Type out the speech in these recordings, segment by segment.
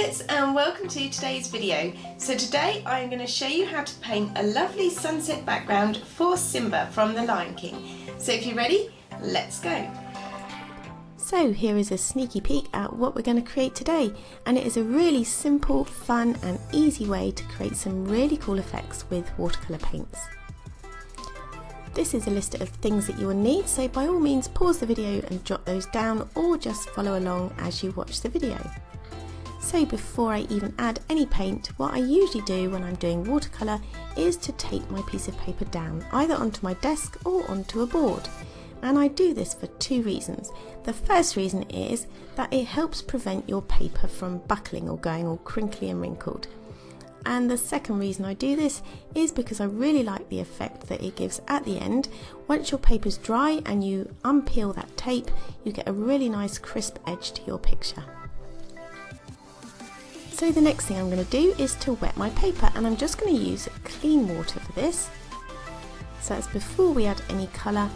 Artcadets, and welcome to today's video. So today I'm going to show you how to paint a lovely sunset background for Simba from The Lion King. So if you're ready, let's go. So here is a sneaky peek at what we're going to create today, and it is a really simple, fun and easy way to create some really cool effects with watercolour paints. This is a list of things that you will need, so by all means pause the video and jot those down, or just follow along as you watch the video. So before I even add any paint, what I usually do when I'm doing watercolour is to tape my piece of paper down, either onto my desk or onto a board. And I do this for two reasons. The first reason is that it helps prevent your paper from buckling or going all crinkly and wrinkled. And the second reason I do this is because I really like the effect that it gives at the end. Once your paper's dry and you unpeel that tape, you get a really nice crisp edge to your picture. So the next thing I'm going to do is to wet my paper, and I'm just going to use clean water for this. So that's before we add any colour,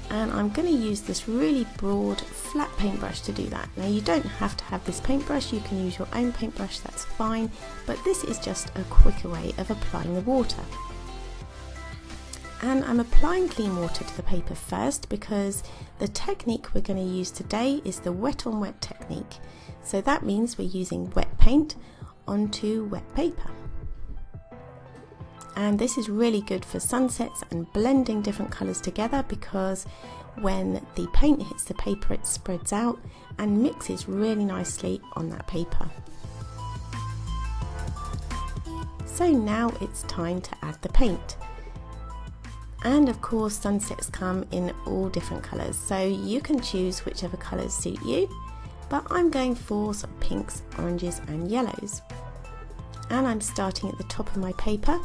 and I'm going to use this really broad flat paintbrush to do that. Now you don't have to have this paintbrush, you can use your own paintbrush, that's fine, but this is just a quicker way of applying the water. And I'm applying clean water to the paper first because the technique we're going to use today is the wet on wet technique. So that means we're using wet paint onto wet paper. And this is really good for sunsets and blending different colours together, because when the paint hits the paper it spreads out and mixes really nicely on that paper. So now it's time to add the paint. And of course sunsets come in all different colours, so you can choose whichever colours suit you, but I'm going for some pinks, oranges and yellows. And I'm starting at the top of my paper.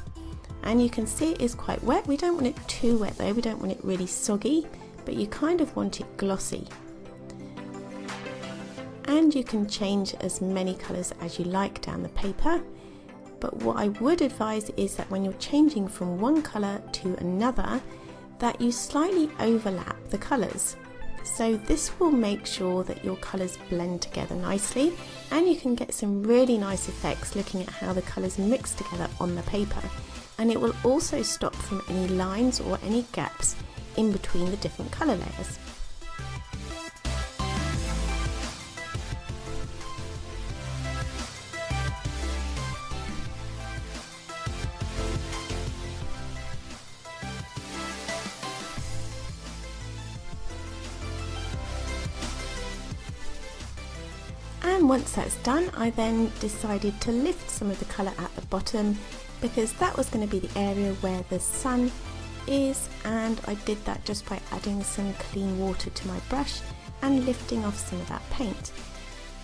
And you can see it is quite wet. We don't want it too wet though, we don't want it really soggy, but you kind of want it glossy. And you can change as many colours as you like down the paper, but what I would advise is that when you're changing from one colour to another, that you slightly overlap the colours. So this will make sure that your colours blend together nicely, and you can get some really nice effects looking at how the colours mix together on the paper. And it will also stop from any lines or any gaps in between the different colour layers. And once that's done, I then decided to lift some of the colour at the bottom, because that was going to be the area where the sun is, and I did that just by adding some clean water to my brush and lifting off some of that paint.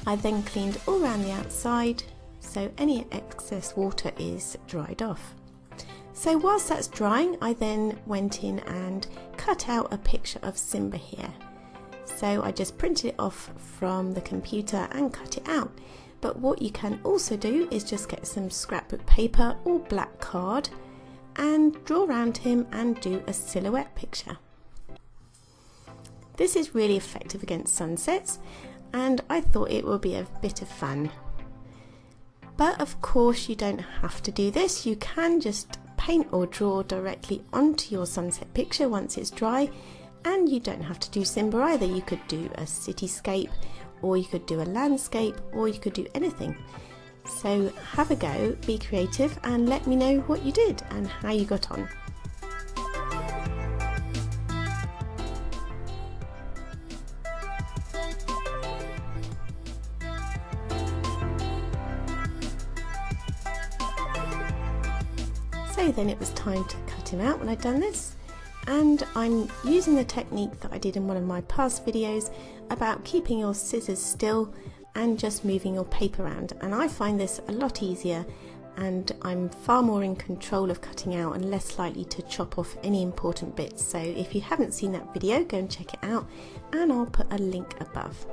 I then cleaned all around the outside so any excess water is dried off. So whilst that's drying, I then went in and cut out a picture of Simba here. So I just printed it off from the computer and cut it out. But what you can also do is just get some scrapbook paper or black card and draw around him and do a silhouette picture. This is really effective against sunsets, and I thought it would be a bit of fun. But of course you don't have to do this, you can just paint or draw directly onto your sunset picture once it's dry, and you don't have to do Simba either. You could do a cityscape, or you could do a landscape, or you could do anything. So have a go, be creative, and let me know what you did and how you got on. So then it was time to cut him out when I'd done this. And I'm using the technique that I did in one of my past videos about keeping your scissors still and just moving your paper around, and I find this a lot easier, and I'm far more in control of cutting out and less likely to chop off any important bits. So if you haven't seen that video, go and check it out, and I'll put a link above.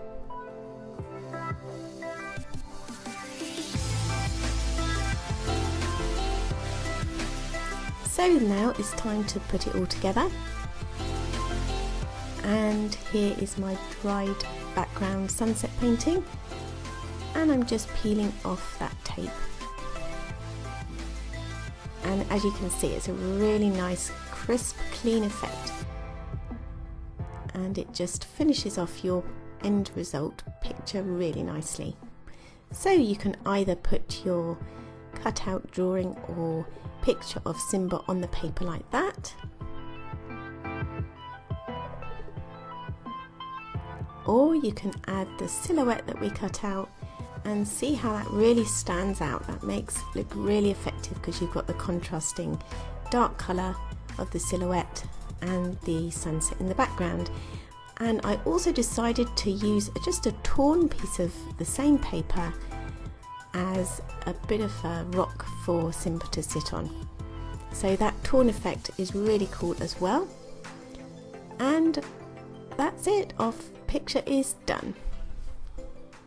So now it's time to put it all together, and here is my dried background sunset painting. and I'm just peeling off that tape. And as you can see, it's a really nice, crisp, clean effect. And it just finishes off your end result picture really nicely. So you can either put your cutout drawing or picture of Simba on the paper like that, or you can add the silhouette that we cut out and see how that really stands out. That makes it look really effective because you've got the contrasting dark colour of the silhouette and the sunset in the background. And I also decided to use just a torn piece of the same paper as a bit of a rock for Simba to sit on. So that torn effect is really cool as well. And that's it, our picture is done.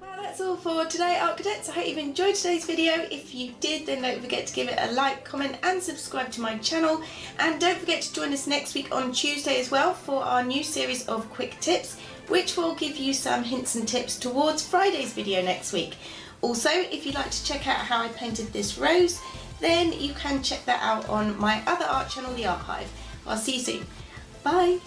That's all for today, Artcadets. I hope you've enjoyed today's video. If you did, then don't forget to give it a like, comment and subscribe to my channel. And don't forget to join us next week on Tuesday as well for our new series of quick tips, which will give you some hints and tips towards Friday's video next week. Also, if you'd like to check out how I painted this rose, then you can check that out on my other art channel, The Archive. I'll see you soon. Bye!